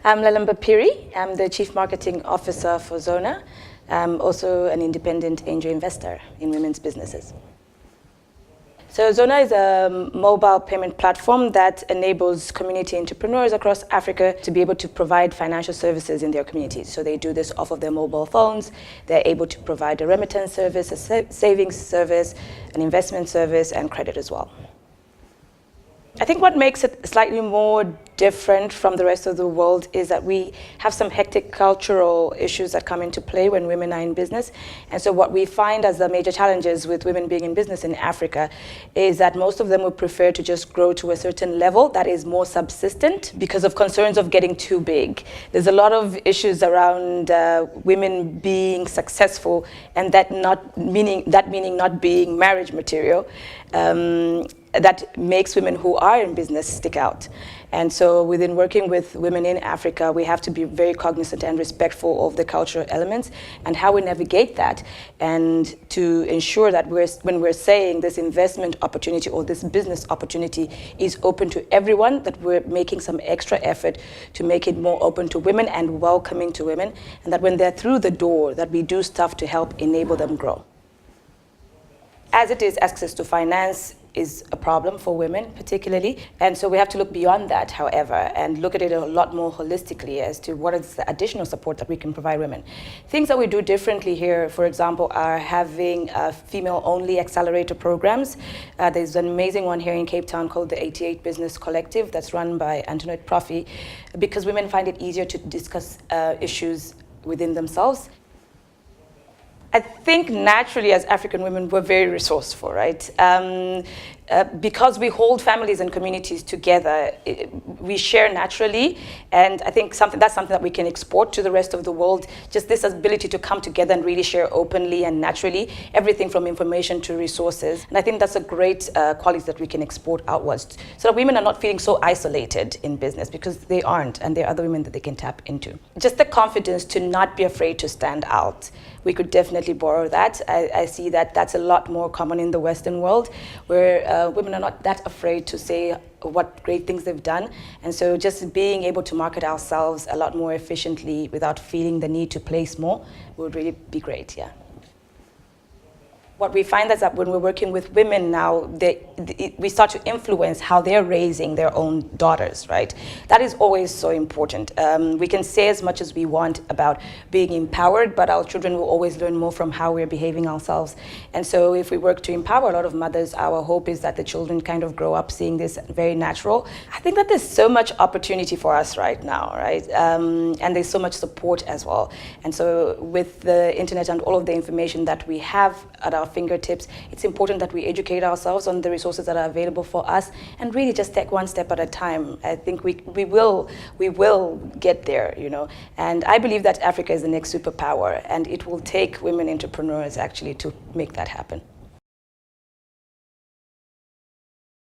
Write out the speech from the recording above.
I'm Lelemba Phiri. I'm the Chief Marketing Officer for Zoona. I'm also an independent angel investor in women's businesses. So Zoona is a mobile payment platform that enables community entrepreneurs across Africa to be able to provide financial services in their communities. So they do this off of their mobile phones. They're able to provide a remittance service, a savings service, an investment service, and credit as well. I think what makes it slightly more different from the rest of the world is that we have some hectic cultural issues that come into play when women are in business. And so what we find as the major challenges with women being in business in Africa is that most of them would prefer to just grow to a certain level that is more subsistent because of concerns of getting too big. There's a lot of issues around women being successful and that meaning not being marriage material. That makes women who are in business stick out. And so within working with women in Africa, we have to be very cognizant and respectful of the cultural elements and how we navigate that, and to ensure that when we're saying this investment opportunity or this business opportunity is open to everyone, that we're making some extra effort to make it more open to women and welcoming to women, and that when they're through the door, that we do stuff to help enable them grow. As it is, access to finance is a problem for women particularly, and so we have to look beyond that, however, and look at it a lot more holistically as to what is the additional support that we can provide women. Things that we do differently here, for example, are having female-only accelerator programs. There's an amazing one here in Cape Town called the 88 Business Collective that's run by Antoinette Profi, because women find it easier to discuss issues within themselves. I think naturally as African women, we're very resourceful, right? Because we hold families and communities together, we share naturally, and I think that's something that we can export to the rest of the world, just this ability to come together and really share openly and naturally, everything from information to resources. And I think that's a great quality that we can export outwards, so that women are not feeling so isolated in business, because they aren't, and there are other women that they can tap into. Just the confidence to not be afraid to stand out. We could definitely borrow that. I see that that's a lot more common in the Western world, where women are not that afraid to say what great things they've done. And so just being able to market ourselves a lot more efficiently without feeling the need to place more would really be great, yeah. What we find is that when we're working with women now, we start to influence how they're raising their own daughters, right? That is always so important. We can say as much as we want about being empowered, but our children will always learn more from how we're behaving ourselves. And so if we work to empower a lot of mothers, our hope is that the children kind of grow up seeing this very natural. I think that there's so much opportunity for us right now, right? And there's so much support as well. And so with the internet and all of the information that we have at our fingertips, it's important that we educate ourselves on the resources that are available for us and really just take one step at a time. I think we will get there, you know. And I believe that Africa is the next superpower, and it will take women entrepreneurs actually to make that happen.